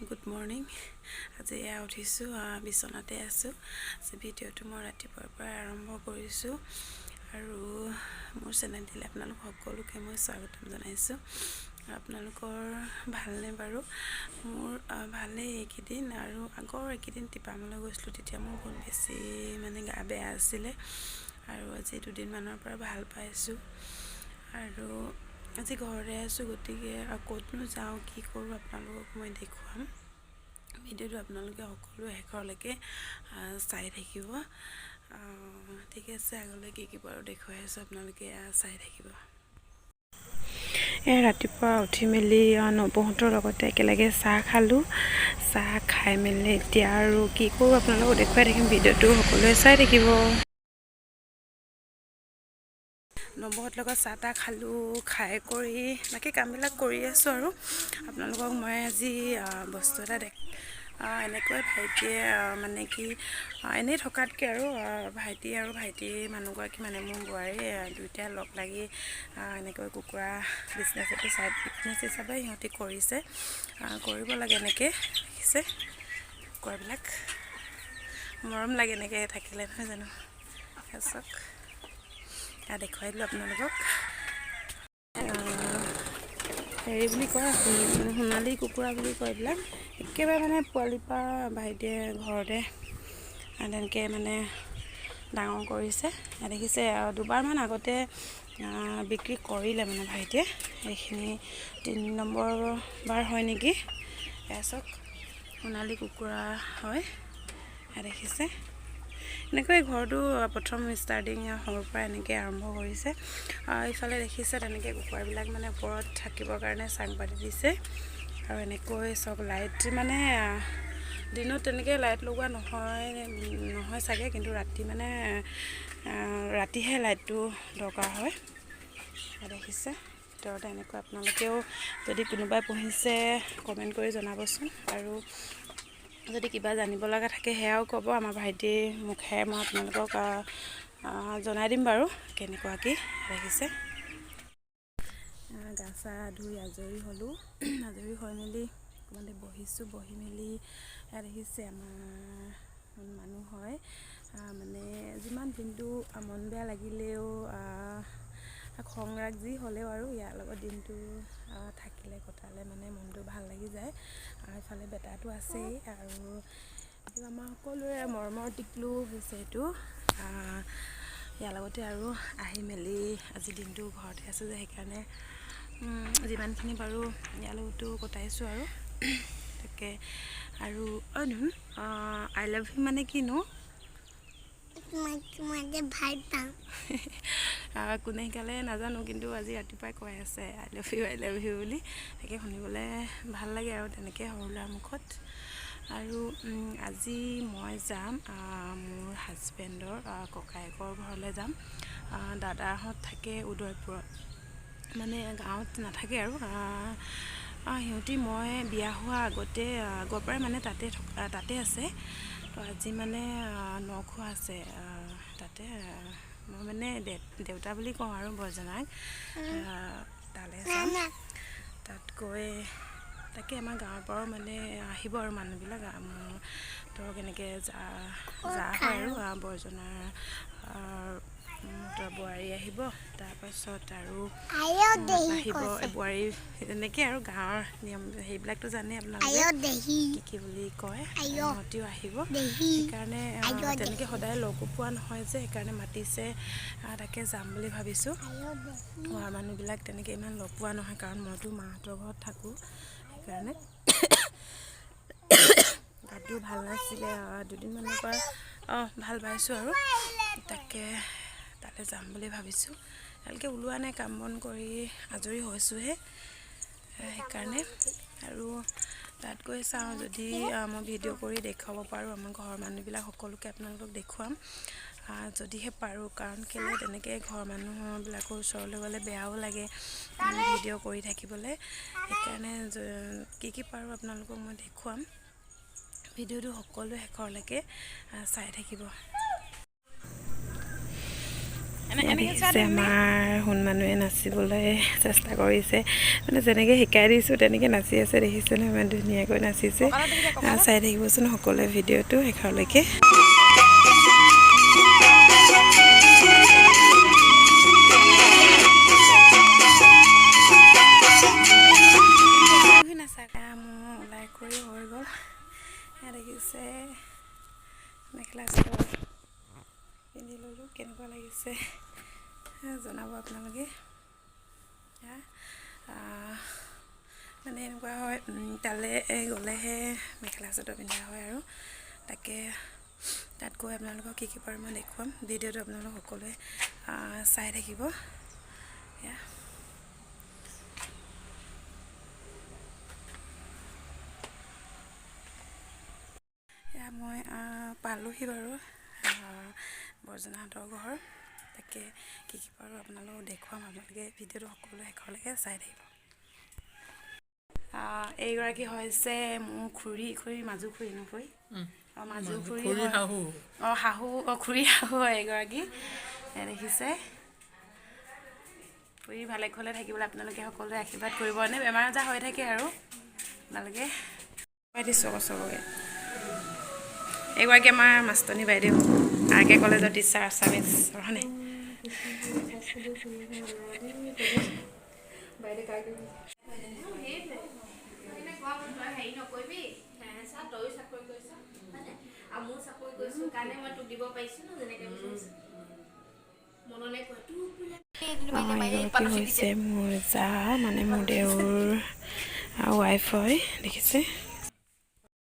Good morning. আজি উঠিছোঁ বিছনাতে আছোঁ ভিডিঅ'টো মই ৰাতিপুৱাৰ পৰা আৰম্ভ কৰিছোঁ আৰু মোৰ চেনেলটিলৈ আপোনালোক সকলোকে মই স্বাগতম জনাইছোঁ আপোনালোকৰ ভালনে বাৰু মোৰ ভালেই এইকেইদিন আৰু আগৰ এইকেইদিন টিপামলৈ গৈছিলোঁ তেতিয়া মোৰ বহুত বেছি গা বেয়া আছিলে আৰু আজি দুদিনমানৰ পৰা ভাল পাইছোঁ আৰু আজি ঘৰতে আছোঁ গতিকে ক'তনো যাওঁ কি কৰোঁ আপোনালোকক মই দেখুৱাম ভিডিঅ'টো আপোনালোকে সকলো শেষলৈকে চাই থাকিব ঠিক আছে আগলৈ কি বাৰু দেখুৱাই আছোঁ আপোনালোকে চাই থাকিব ৰাতিপুৱা উঠি মেলি নবৌহঁতৰ লগতে একেলগে চাহ খালোঁ চাহ খাই মেলি এতিয়া আৰু কি কৰোঁ আপোনালোকক দেখুৱাই থাকিম ভিডিঅ'টো সকলোৱে চাই থাকিব নবৌহঁতৰ লগত চাহ তাহ খালোঁ খাই কৰি বাকী কামবিলাক কৰি আছোঁ আৰু আপোনালোকক মই আজি বস্তু এটা এনেকৈ ভাইটিয়ে কি এনেই থকাতকৈ আৰু ভাইটি আৰু ভাইটিৰ মানুহগৰাকী মোৰ বোৱাৰী দুয়োটাই লগ লাগি এনেকৈ কুকুৰা বিজনেছ এইটো চাইড বিজনেছ হিচাপে সিহঁতি কৰিছে কৰিব লাগে এনেকৈ দেখিছে কুকুৰাবিলাক মৰম লাগে এনেকৈ থাকিলে নহয় জানো চাওক দেখুৱাই দিলোঁ আপোনালোকক হেৰি বুলি কয় সোণালী কুকুৰা বুলি কয় এইবিলাক একেবাৰে পোৱালিৰ পৰা ভাইটিয়ে ঘৰতে তেনেকৈ ডাঙৰ কৰিছে দেখিছে দুবাৰমান আগতে বিক্ৰী কৰিলে ভাইটিয়ে এইখিনি 3 নম্বৰ বাৰ হয় নেকি চাওক সোণালী কুকুৰা হয় দেখিছে এনেকৈ ঘৰটো প্ৰথম ষ্টাৰ্টিং সৰুৰ পৰা এনেকৈ আৰম্ভ কৰিছে ইফালে দেখিছে তেনেকৈ কুকুৰাবিলাক ওপৰত থাকিবৰ কাৰণে চাং পাতি দিছে আৰু এনেকৈ চব লাইট দিনত তেনেকৈ লাইট লগোৱা নহয় চাগে কিন্তু ৰাতি ৰাতিহে লাইটটো দৰকাৰ হয় দেখিছে ভিতৰতে এনেকৈ আপোনালোকেও যদি কোনোবাই পুহিছে কমেণ্ট কৰি জনাবচোন আৰু যদি কিবা জানিব লগা থাকে সেয়াও ক'ব আমাৰ ভাইটিৰ মুখেৰে মই আপোনালোকক জনাই দিম বাৰু কেনেকুৱা কি দেখিছে গা চা ধুই আজৰি হ'লোঁ আজৰি হৈ মেলি অকণমান বহিছোঁ বহি মেলি দেখিছে আমাৰ মানুহ হয় যিমান দিনটো মন বেয়া লাগিলেও খং ৰাগ যি হ'লেও আৰু ইয়াৰ লগত দিনটো থাকিলে কটালে মনটো ভাল লাগি যায় আৰু ইফালে বেটাটো আছেই আৰু আমাৰ সকলোৰে মৰমৰ টিকলু হৈছে এইটো ইয়াৰ লগতে আৰু আহি মেলি আজি দিনটো ঘৰতে আছোঁ যে সেইকাৰণে যিমানখিনি পাৰোঁ ইয়াৰ লগতো কটাইছোঁ আৰু তাকে আৰু আই লাভ ইউ কিনো ভাল পাওঁ কোনে শিকালে নাজানো কিন্তু আজি ৰাতিপুৱাই কৈ আছে আই লাভ ইউ বুলি তাকে শুনিবলৈ ভাল লাগে আৰু তেনেকৈ সৰু ল'ৰাৰ মুখত আৰু আজি মই যাম মোৰ হাজবেণ্ডৰ ককায়েকৰ ঘৰলৈ যাম দাদাহঁত থাকে উদয়পুৰত গাঁৱত নাথাকে আৰু সিহঁতি মই বিয়া হোৱা আগৰ পৰাই তাতে আছে তো আজি নখোৱা আছে তাতে মই দেউতা বুলি কওঁ আৰু বৰজনাক তালৈ যাম তাত গৈ তাকে আমাৰ গাঁৱৰ পৰাও আহিব আৰু মানুহবিলাক ধৰক এনেকৈ যা হয় আৰু বৰজনাৰ বোৱাৰী আহিব তাৰপাছত আৰু আহিব বোৱাৰী তেনেকৈ আৰু গাঁৱৰ নিয়ম সেইবিলাকতো জানে আপোনালোকে কি বুলি কয় সিহঁতিও আহিব সেইকাৰণে তেনেকৈ সদায় লগো পোৱা নহয় যে সেইকাৰণে মাতিছে তাকে যাম বুলি ভাবিছোঁ ঘৰৰ মানুহবিলাক তেনেকৈ ইমান লগ পোৱা নহয় কাৰণ মইতো মাহঁতৰ ঘৰত থাকোঁ সেইকাৰণে গাটো ভাল নাছিলে দুদিনমানৰ পৰা ভাল পাইছোঁ আৰু তাকে তালৈ যাম বুলি ভাবিছোঁ ভালকৈ ওলোৱা নাই কাম বন কৰি আজৰি হৈছোঁহে সেইকাৰণে আৰু তাত গৈ চাওঁ যদি মই ভিডিঅ' কৰি দেখুৱাব পাৰোঁ আমাৰ ঘৰৰ মানুহবিলাক সকলোকে আপোনালোকক দেখুৱাম যদিহে পাৰোঁ কাৰণ কেলৈ তেনেকৈ ঘৰৰ মানুহবিলাকৰ ওচৰলৈ গ'লে বেয়াও লাগে ভিডিঅ' কৰি থাকিবলৈ সেইকাৰণে কি পাৰোঁ আপোনালোকক মই দেখুৱাম ভিডিঅ'টো সকলোৱে শেষলৈকে চাই থাকিব দেখিছে আমাৰ সোণ মানুহে নাচিবলৈ চেষ্টা কৰিছে মানে যেনেকৈ শিকাই দিছোঁ তেনেকৈ নাচি আছে দেখিছে ন ইমান ধুনীয়াকৈ নাচিছে চাই থাকিবচোন সকলোৱে ভিডিঅ'টো শেষলৈকে নাচাকা মোৰ ওলাই কৰি হৈ গ'ল দেখিছে মেখেলা চাদৰ পিন্ধি ল'লোঁ কেনেকুৱা লাগিছে জনাব আপোনালোকে মানে এনেকুৱা হয় তালৈ গ'লেহে মেখেলা চাদৰ পিন্ধা হয় আৰু তাকে তাত গৈ আপোনালোকক কি পাৰোঁ মই দেখুৱাম ভিডিঅ'টো আপোনালোক সকলোৱে চাই থাকিব মই পালোহি বাৰু বৰজনাহঁতৰ ঘৰ তাকে কি পাৰোঁ আপোনালোকক দেখুৱাম আপোনালোকে ভিডিঅ'টো সকলোৱে শেষলৈকে চাই থাকিব এইগৰাকী হৈছে মোৰ খুৰী মাজু খুৰী নখুৰী মাজু খুৰী শাহু খুৰী শাহু হয় এইগৰাকী দেখিছে খুৰী ভালে ঘৰলে থাকিবলৈ আপোনালোকে সকলোৱে আশীৰ্বাদ কৰিবনে বেমাৰ আজাৰ হৈ থাকে আৰু আপোনালোকে দিছোঁ চবকে এইগৰাকী আমাৰ মাষ্টনী বাইদেউ আৰকে কলেজৰ টিচাৰ আছামিজ হয়নে এগৰাকী হৈছে মোৰ জা মানে মোৰ দেউৰ ৱাইফ হয় দেখিছে